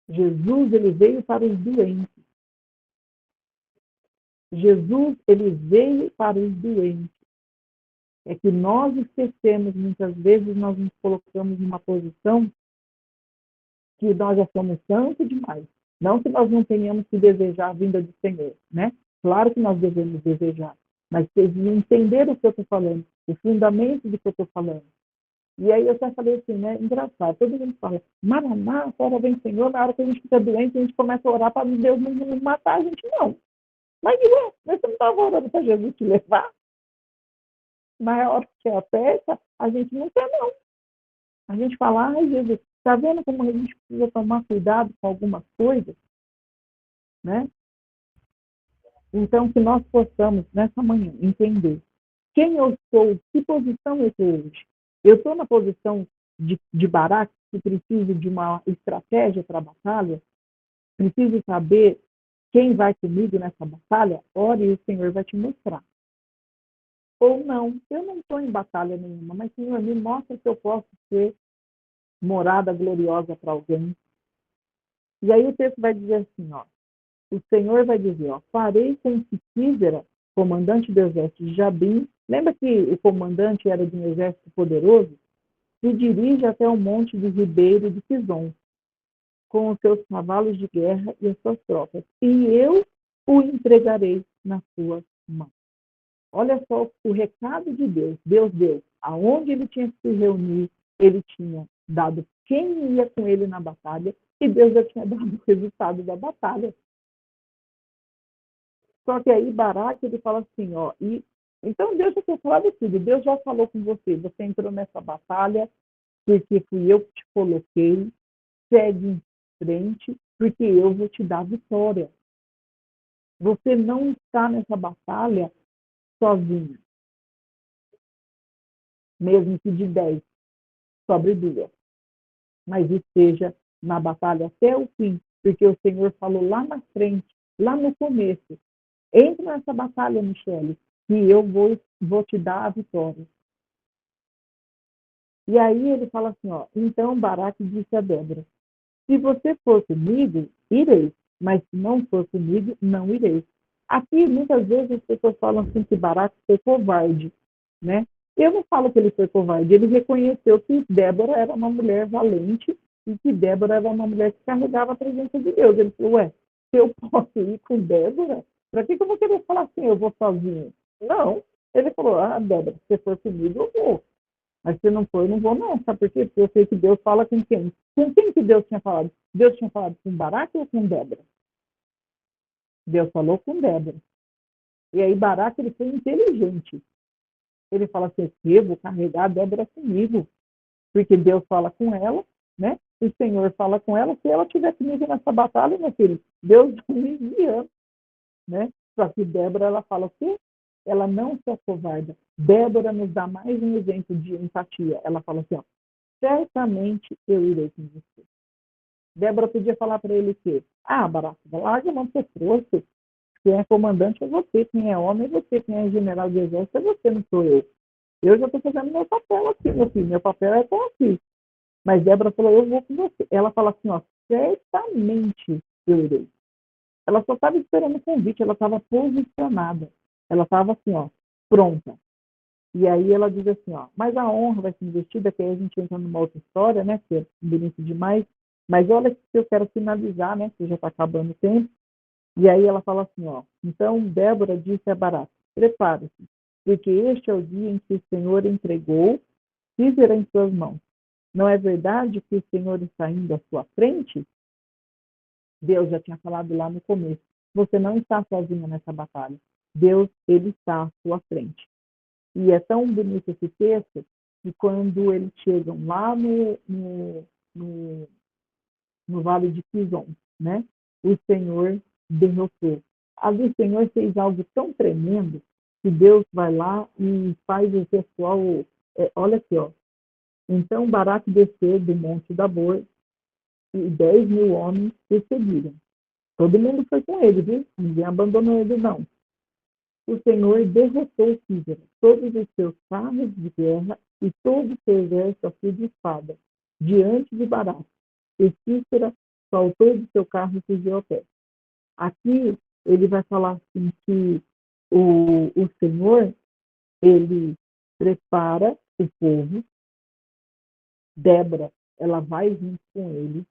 Jesus, ele veio para os doentes. Jesus, ele veio para os doentes. É que nós esquecemos, muitas vezes, nós nos colocamos numa posição que nós já somos santos demais. Não que nós não tenhamos que desejar a vinda do Senhor, né? Claro que nós devemos desejar, mas vocês entenderam o que eu estou falando, o fundamento do que eu estou falando. E aí eu até falei assim, né? Engraçado, todo mundo fala, Maraná, hora vem Senhor, na hora que a gente fica doente, a gente começa a orar para Deus não matar a gente, não. Mas você não estava orando para Jesus te levar? Na hora que aperta, a gente não quer, não. A gente fala, ai, Jesus, está vendo como a gente precisa tomar cuidado com algumas coisas? Né? Então, que nós possamos, nessa manhã, entender quem eu sou, que posição eu estou hoje. Eu estou na posição de Baraque, que preciso de uma estratégia para a batalha, preciso saber quem vai comigo nessa batalha, ore e o Senhor vai te mostrar. Ou não, eu não estou em batalha nenhuma, mas Senhor, me mostra que eu posso ser morada gloriosa para alguém. E aí o texto vai dizer assim, ó, o Senhor vai dizer, ó, farei com que Sísera, comandante do exército de Jabim, lembra que o comandante era de um exército poderoso? Se dirige até o monte de Ribeiro de Pison, com os seus cavalos de guerra e as suas tropas, e eu o entregarei na sua mão. Olha só o recado de Deus. Deus deu aonde ele tinha que se reunir, ele tinha dado quem ia com ele na batalha, e Deus já tinha dado o resultado da batalha. Só que aí Baraque, ele fala assim, ó, então Deus já tinha falado tudo, Deus já falou com você, você entrou nessa batalha porque fui eu que te coloquei, segue em frente, porque eu vou te dar vitória. Você não está nessa batalha sozinho. Mesmo que de 10 sobre 2. Mas esteja na batalha até o fim, porque o Senhor falou lá na frente, lá no começo, entre nessa batalha, Michele, que eu vou te dar a vitória. E aí ele fala assim, ó, então Baraque disse a Débora, se você for comigo, irei, mas se não for comigo, não irei. Aqui, muitas vezes, as pessoas falam assim que Baraque foi covarde, né? Eu não falo que ele foi covarde, ele reconheceu que Débora era uma mulher valente e que Débora era uma mulher que carregava a presença de Deus. Ele falou, se eu posso ir com Débora, para que eu vou querer falar assim, eu vou sozinho? Não. Ele falou, Débora, se você for comigo, eu vou. Mas se não for, eu não vou não. Sabe por quê? Porque eu sei que Deus fala com quem? Com quem que Deus tinha falado? Deus tinha falado com Baraque ou com Débora? Deus falou com Débora. E aí Baraque, ele foi inteligente. Ele fala assim, eu vou carregar a Débora comigo. Porque Deus fala com ela, né? O Senhor fala com ela. Se ela estiver comigo nessa batalha, meu filho, Deus me envia, né? Só que Débora, ela fala o quê? Ela não se acovarda. Débora nos dá mais um exemplo de empatia. Ela fala assim, ó, certamente eu irei com você. Débora podia falar para ele o quê? Baraque, larga a mão que você trouxe. Quem é comandante é você, quem é homem é você, quem é general de exército é você, não sou eu. Eu já estou fazendo meu papel aqui, meu filho. Meu papel é estar aqui. Mas Débora falou, eu vou com você. Ela fala assim, ó, certamente eu irei. Ela só estava esperando o convite, ela estava posicionada. Ela estava assim, ó, pronta. E aí ela diz assim, ó, mas a honra vai ser investida, que aí a gente entra numa outra história, né, que é bonito demais. Mas olha que eu quero finalizar, né, que já está acabando o tempo. E aí ela fala assim, ó, então Débora disse a Baraque, prepare-se, porque este é o dia em que o Senhor entregou Sísera em suas mãos. Não é verdade que o Senhor está indo à sua frente? Deus já tinha falado lá no começo. Você não está sozinha nessa batalha. Deus, ele está à sua frente. E é tão bonito esse texto que quando eles chegam lá no Vale de Pison, né? O Senhor derrotou. Ali o Senhor fez algo tão tremendo que Deus vai lá e faz o pessoal... olha aqui, ó. Então Baraque desceu do Monte da Bor e 10.000 homens o seguiram. Todo mundo foi com ele, viu? Ninguém abandonou ele, não. O Senhor derrotou Sísera, todos os seus carros de guerra e todo o seu exército a fio de espada, diante de Baraque. E Cícera saltou do seu carro e fugiu a pé. Aqui ele vai falar assim que o Senhor, ele prepara o povo, Débora, ela vai junto com ele,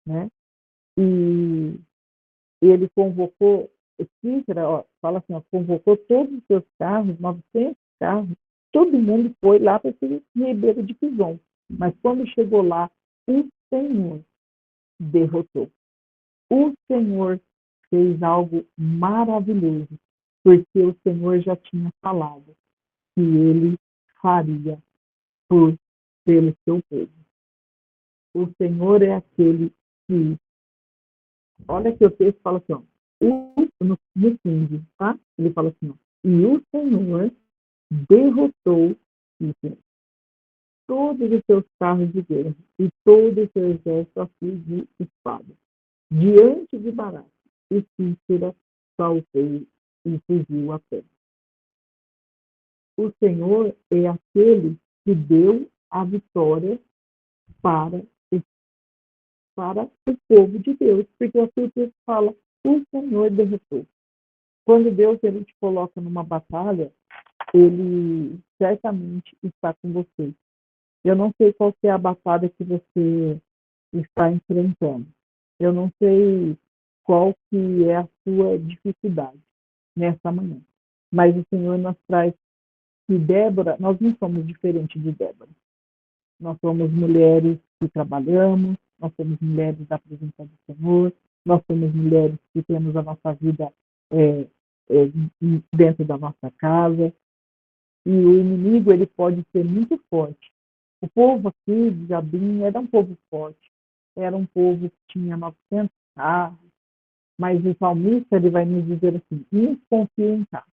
né? E ele convocou, Cícera, fala assim, convocou todos os seus carros, 900 carros, todo mundo foi lá para esse ribeiro de Pison. Mas quando chegou lá, o Senhor derrotou. O Senhor fez algo maravilhoso, porque o Senhor já tinha falado que ele faria pelo seu povo. O Senhor é aquele que, olha que o texto fala assim, no 15, tá? Ele fala assim, e o Senhor derrotou todos os seus carros de guerra e todo o seu exército a fio de espada, diante de Baraque, e Cícera saltou e fugiu a pé. O Senhor é aquele que deu a vitória para o povo de Deus, porque a Bíblia fala, o Senhor derrotou. Quando Deus ele te coloca numa batalha, ele certamente está com você. Eu não sei qual é a batalha que você está enfrentando. Eu não sei qual que é a sua dificuldade nessa manhã. Mas o Senhor nos traz que Débora, nós não somos diferentes de Débora. Nós somos mulheres que trabalhamos, nós somos mulheres da presença do Senhor, nós somos mulheres que temos a nossa vida dentro da nossa casa. E o inimigo ele pode ser muito forte. O povo aqui de Jabim era um povo forte, era um povo que tinha 900 carros, mas o salmista ele vai nos dizer assim, uns confiam em carros,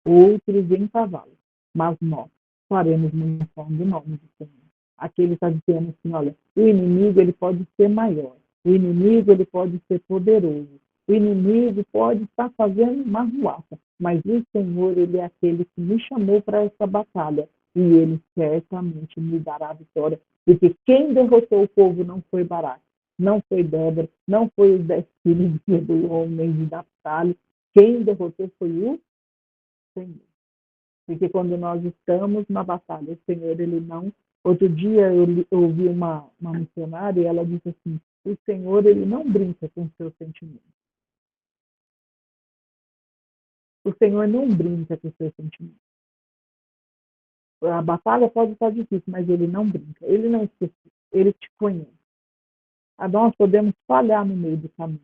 outros em cavalos, mas nós faremos menção do nome do Senhor. Aqui ele está dizendo assim, olha, o inimigo ele pode ser maior, o inimigo ele pode ser poderoso, o inimigo pode estar fazendo uma ruaça, mas o Senhor ele é aquele que me chamou para essa batalha e ele certamente me dará a vitória, porque quem derrotou o povo não foi Baraque, não foi Débora, não foi os 10 filhos de Gedeon, nem de Naphtali, quem derrotou foi o Senhor. Porque quando nós estamos na batalha, o Senhor, ele não... Outro dia eu ouvi uma missionária e ela disse assim, o Senhor, ele não brinca com seus sentimentos. O Senhor não brinca com seus sentimentos. A batalha pode estar difícil, mas ele não brinca. Ele não esquece, ele te conhece. Nós podemos falhar no meio do caminho.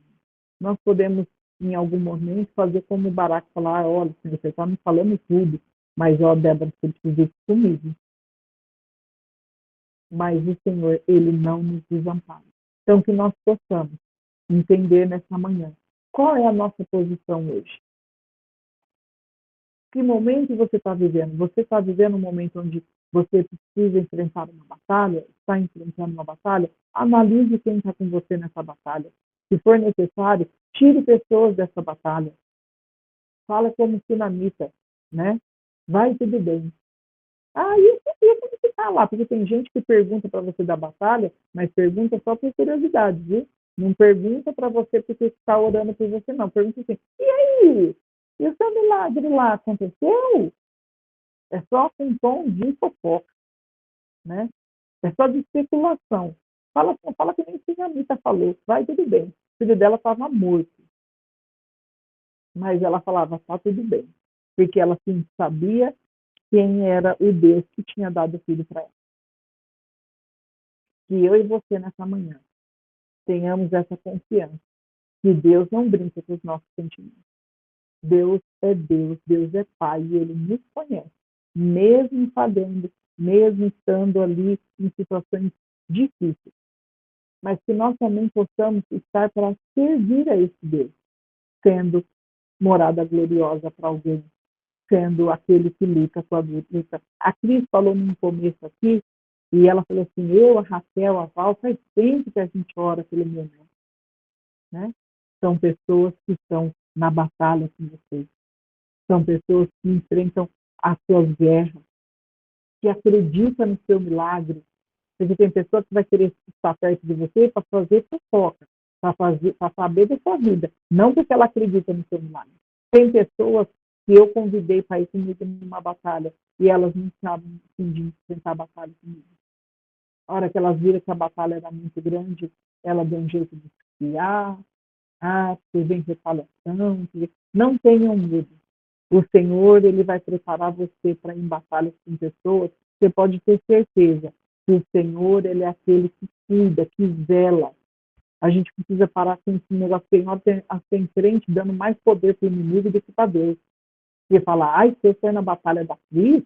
Nós podemos, em algum momento, fazer como o Baraque falar, olha, Senhor, você está me falando tudo, mas, ó, Débora, você precisa ir comigo. Mas o Senhor, ele não nos desampara. Então, que nós possamos entender nessa manhã qual é a nossa posição hoje. Que momento você está vivendo? Você está vivendo um momento onde você precisa enfrentar uma batalha? Está enfrentando uma batalha? Analise quem está com você nessa batalha. Se for necessário, tire pessoas dessa batalha. Fala como sinamita, né? Vai tudo bem. Isso é como você está lá, porque tem gente que pergunta para você da batalha, mas pergunta só por curiosidade, viu? Não pergunta para você porque está orando por você, não. Pergunta assim, e aí? E o seu milagre lá aconteceu? É só com tom de fofoca, né? É só de especulação. Fala que nem a Anitta falou, vai tudo bem. O filho dela estava morto. Mas ela falava, tá tudo bem. Porque ela sim sabia quem era o Deus que tinha dado o filho para ela. Que eu e você nessa manhã tenhamos essa confiança que Deus não brinca com os nossos sentimentos. Deus é Deus, Deus é Pai e Ele nos conhece, mesmo falhando, mesmo estando ali em situações difíceis. Mas que nós também possamos estar para servir a esse Deus, sendo morada gloriosa para alguém, sendo aquele que luta com a luta. A Cris falou no começo aqui, e ela falou assim, eu, a Raquel, a Val, faz tempo que a gente ora pelo meu irmão. Né? São pessoas que estão na batalha com você. São pessoas que enfrentam as suas guerras. que acredita no seu milagre. Porque tem pessoa que vai querer estar perto de você para fazer fofoca, para saber da sua vida, não porque ela acredita no seu milagre. Tem pessoas que eu convidei para ir comigo numa batalha e elas não sabem de enfrentar a batalha comigo. A hora que elas viram que a batalha era muito grande, ela deu um jeito de esfriar. Você vem retaliação. Não tenham medo. O Senhor, ele vai preparar você para ir em batalhas com pessoas. Você pode ter certeza que o Senhor, ele é aquele que cuida, que zela. A gente precisa parar com esse negócio. Tem frente dando mais poder para o inimigo do que para Deus. E falar, se eu for na batalha da Cris,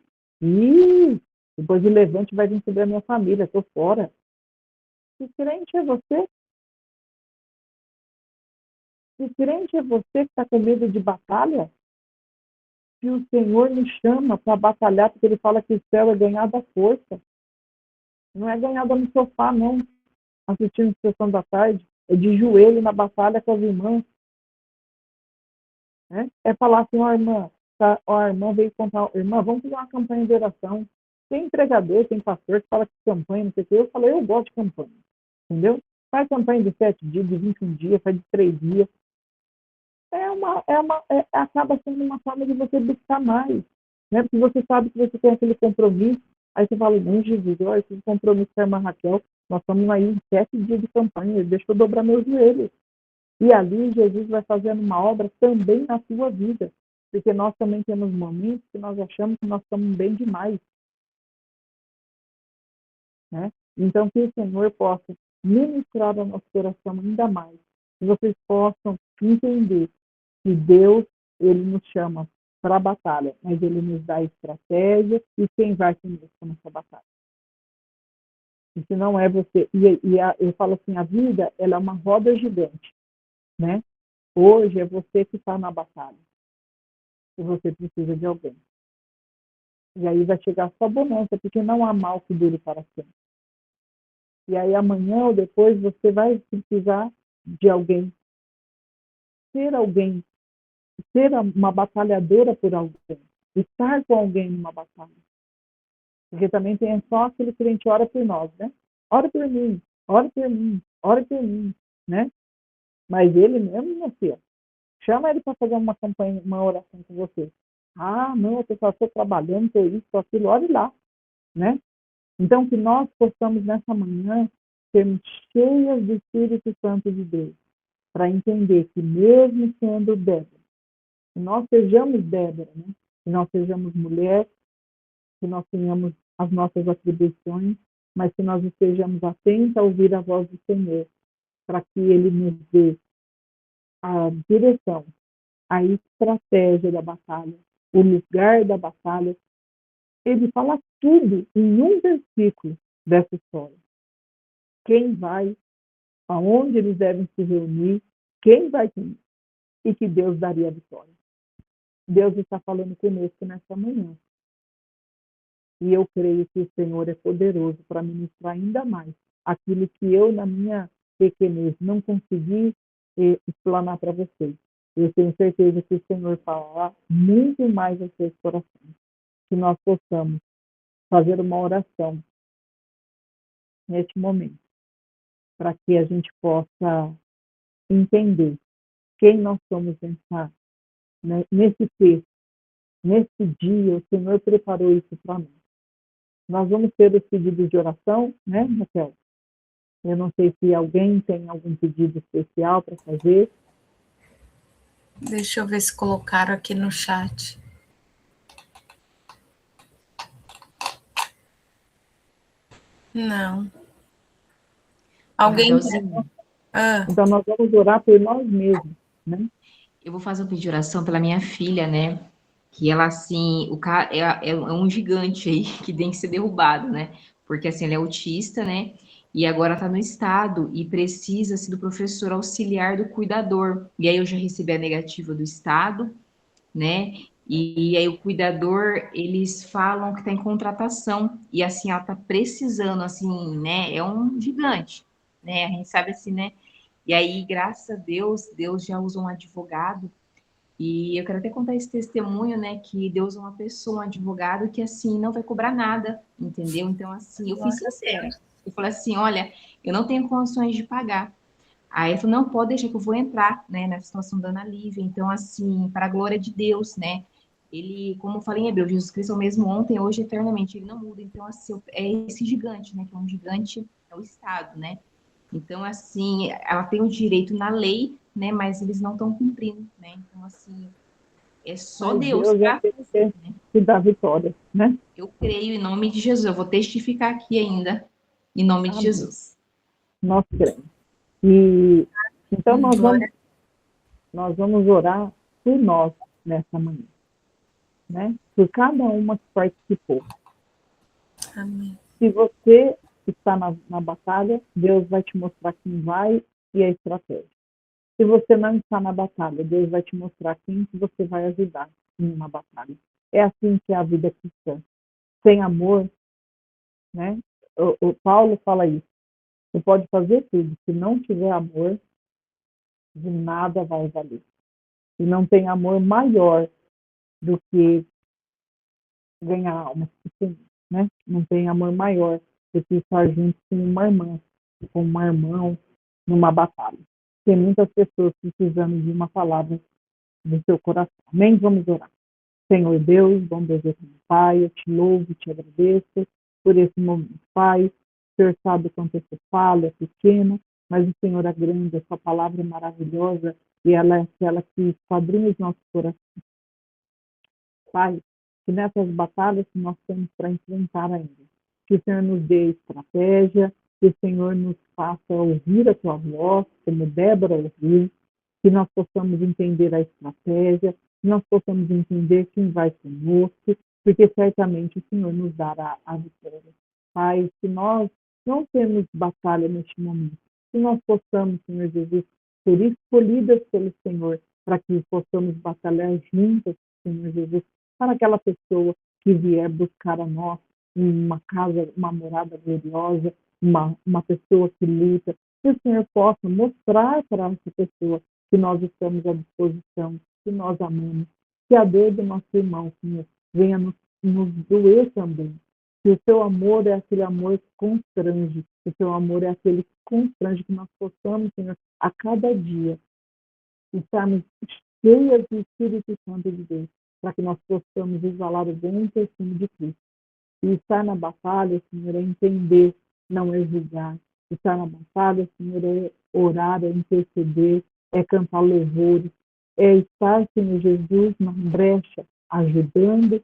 depois de levante vai vir sobre a minha família, estou fora. Que crente é você? Que crente é você que está com medo de batalha? Que o Senhor me chama para batalhar, porque ele fala que o céu é ganhar da força. Não é ganhada no sofá, não, assistindo a sessão da tarde. É de joelho na batalha com as irmãs. É falar assim, irmã, a irmã veio contar, irmã, vamos fazer uma campanha de oração. Tem empregador, tem pastor que fala que campanha, não sei o que. Eu falei, eu gosto de campanha, entendeu? Faz campanha de 7 dias, de 21 dias, faz de 3 dias. Acaba sendo uma forma de você buscar mais, né? Porque você sabe que você tem aquele compromisso, aí você fala, não, Jesus, olha, esse compromisso com a irmã Raquel, nós estamos aí em 7 dias de campanha, deixa eu dobrar meus joelhos. E ali Jesus vai fazendo uma obra também na sua vida, porque nós também temos momentos que nós achamos que nós estamos bem demais, né? Então, que o Senhor possa ministrar a nosso coração ainda mais, que vocês possam entender que Deus, ele nos chama para a batalha, mas ele nos dá estratégia e quem vai conosco nessa batalha. E se não é você, eu falo assim, a vida, ela é uma roda gigante, né? Hoje é você que está na batalha e você precisa de alguém. E aí vai chegar só bonança, porque não há mal que dure para sempre. E aí amanhã ou depois você vai precisar de alguém, ser uma batalhadora por alguém, estar com alguém numa batalha. Porque também tem só aquele crente ora por nós, né? Ora por mim, ora por mim, ora por mim, né? Mas ele mesmo, meu filho, chama ele para fazer uma campanha, uma oração com você. Não, eu só estou trabalhando, estou isso, estou aquilo, olhe lá, né? Então, que nós possamos nessa manhã sermos cheias do Espírito Santo de Deus, para entender que mesmo sendo Débora, que nós sejamos Débora, né? Que nós sejamos mulher, que nós tenhamos as nossas atribuições, mas que nós estejamos atentos a ouvir a voz do Senhor, para que Ele nos dê a direção, a estratégia da batalha, o lugar da batalha. Ele fala tudo em um versículo dessa história. Quem vai, aonde eles devem se reunir, quem vai e que Deus daria a vitória. Deus está falando conosco nessa manhã. E eu creio que o Senhor é poderoso para ministrar ainda mais aquilo que eu, na minha pequenez, não consegui explanar para vocês. Eu tenho certeza que o Senhor falará muito mais aos seus corações. Que nós possamos fazer uma oração neste momento, para que a gente possa entender quem nós somos nessa, né, nesse texto. Nesse dia, o Senhor preparou isso para nós. Nós vamos ter os pedidos de oração, né, Raquel? Eu não sei se alguém tem algum pedido especial para fazer. Deixa eu ver se colocaram aqui no chat. Não. Alguém? Então, nós vamos orar por nós mesmos, né? Eu vou fazer um pedido de oração pela minha filha, né? Que ela, assim, o cara é um gigante aí que tem que ser derrubado, né? Porque, assim, ela é autista, né? E agora tá no estado e precisa-se do professor auxiliar do cuidador. E aí eu já recebi a negativa do estado, né? E aí o cuidador, eles falam que tá em contratação. E, assim, ela tá precisando, assim, né? É um gigante, né? A gente sabe assim, né? E aí, graças a Deus, Deus já usou um advogado E eu quero até contar esse testemunho, né, que Deus é uma pessoa, um advogado, que, assim, não vai cobrar nada, entendeu? Então, assim, eu fui Glória a sincera. Deus. Eu falei assim, olha, eu não tenho condições de pagar. Aí ele falou, não, pode deixar que eu vou entrar, né, na situação da Ana Lívia. Então, assim, para a glória de Deus, né, ele, como eu falei em Hebreu, Jesus Cristo é o mesmo ontem, hoje, eternamente, ele não muda. Então, assim, é esse gigante, né, que é um gigante, é o Estado, né. Então, assim, ela tem o direito na lei, né, mas eles não estão cumprindo, né. Então, assim, é só Mas Deus Deus é para aquele fazer, né. que dá vitória, né? Eu creio em nome de Jesus, eu vou testificar aqui ainda, em nome de Amém. Jesus. Nós cremos. E então Glória. nós vamos orar por nós nessa manhã, né? Por cada uma que participou. Amém. Se você está na batalha, Deus vai te mostrar quem vai e a estratégia. Se você não está na batalha, Deus vai te mostrar quem que você vai ajudar em uma batalha. É assim que é a vida cristã. Sem amor, né? O Paulo fala isso. Você pode fazer tudo. Se não tiver amor, de nada vai valer. E não tem amor maior do que ganhar almas, né? Não tem amor maior do que estar junto com uma irmã, com um irmão, numa batalha. Tem muitas pessoas precisando de uma palavra do seu coração. Amém? Vamos orar. Senhor Deus, bom Deus, Pai, eu te louvo, te agradeço por esse momento, Pai. O Senhor sabe quanto eu falo, é pequeno, mas o Senhor é grande, a sua palavra é maravilhosa e ela é aquela que esquadrinha os nossos corações. Pai, que nessas batalhas que nós temos para enfrentar ainda, que o Senhor nos dê estratégia, que o Senhor nos faça ouvir a tua voz, como Débora ouviu, que nós possamos entender a estratégia, que nós possamos entender quem vai conosco, porque certamente o Senhor nos dará a vitória. Pai, se nós não temos batalha neste momento, que nós possamos, Senhor Jesus, ser escolhidas pelo Senhor, para que possamos batalhar juntas, Senhor Jesus, para aquela pessoa que vier buscar a nós uma casa, uma morada gloriosa, uma pessoa que luta, que o Senhor possa mostrar para essa pessoa que nós estamos à disposição, que nós amamos, que a dor do nosso irmão, Senhor, venha nos doer também, que o seu amor é aquele amor que constrange, que o seu amor é aquele que constrange, que nós possamos, Senhor, a cada dia estarmos cheias do Espírito Santo de Deus, para que nós possamos exalar o bom perfume de Cristo. E estar na batalha, Senhor, é entender, não é julgar. Estar na batalha, Senhor, é orar, é interceder, é cantar louvores, é estar, Senhor Jesus, na brecha, ajudando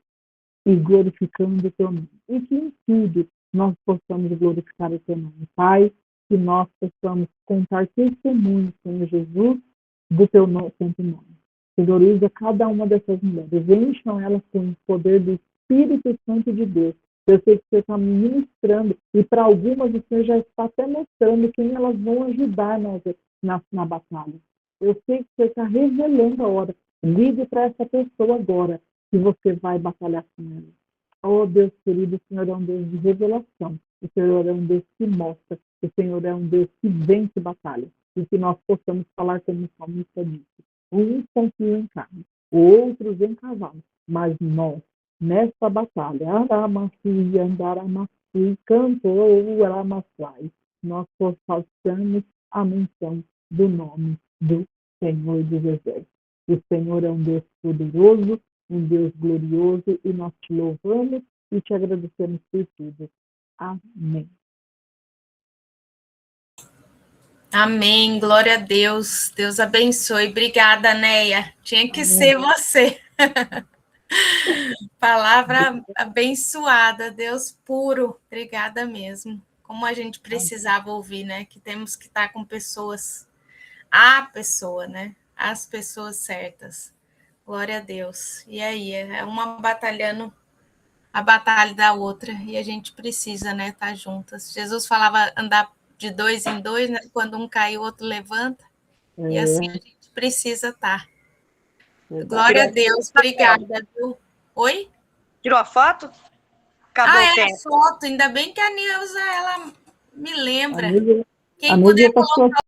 e glorificando o teu nome. E que em tudo nós possamos glorificar o teu nome. Pai, que nós possamos contar testemunhos, Senhor Jesus, do teu santo nome. Senhor, usa cada uma dessas mulheres, encham elas com o poder do Espírito Santo de Deus. Eu sei que você está ministrando, e para algumas o Senhor já está até mostrando quem elas vão ajudar na batalha. Eu sei que você está revelando a hora. Ligue para essa pessoa agora, que você vai batalhar com ela. Oh, Deus querido, o Senhor é um Deus de revelação. O Senhor é um Deus que mostra. O Senhor é um Deus que vence batalha. E que nós possamos falar como o salmista disse. Uns confiam em carne, outros em cavalo. Mas nós, nesta batalha, Aramasui, Andaramasui, cantou Aramassai, nós façamos a menção do nome do Senhor dos Exércitos. O Senhor é um Deus poderoso, um Deus glorioso, e nós te louvamos e te agradecemos por tudo. Amém. Amém, glória a Deus. Deus abençoe. Obrigada, Neia. Tinha que Amém. ser você. Palavra abençoada, Deus puro. Obrigada mesmo. Como a gente precisava ouvir, né? Que temos que estar com pessoas, a pessoa, né? As pessoas certas. Glória a Deus. E aí, é uma batalhando a batalha da outra, e a gente precisa, né, estar juntas. Jesus falava andar de dois em dois, né? Quando um cai, o outro levanta, e assim a gente precisa estar. Glória a Deus, obrigada, viu? Oi? Tirou a foto? Acabou o tempo. Foto, ainda bem que a Nilza, ela me lembra. A Quem Nilza puder passou colocar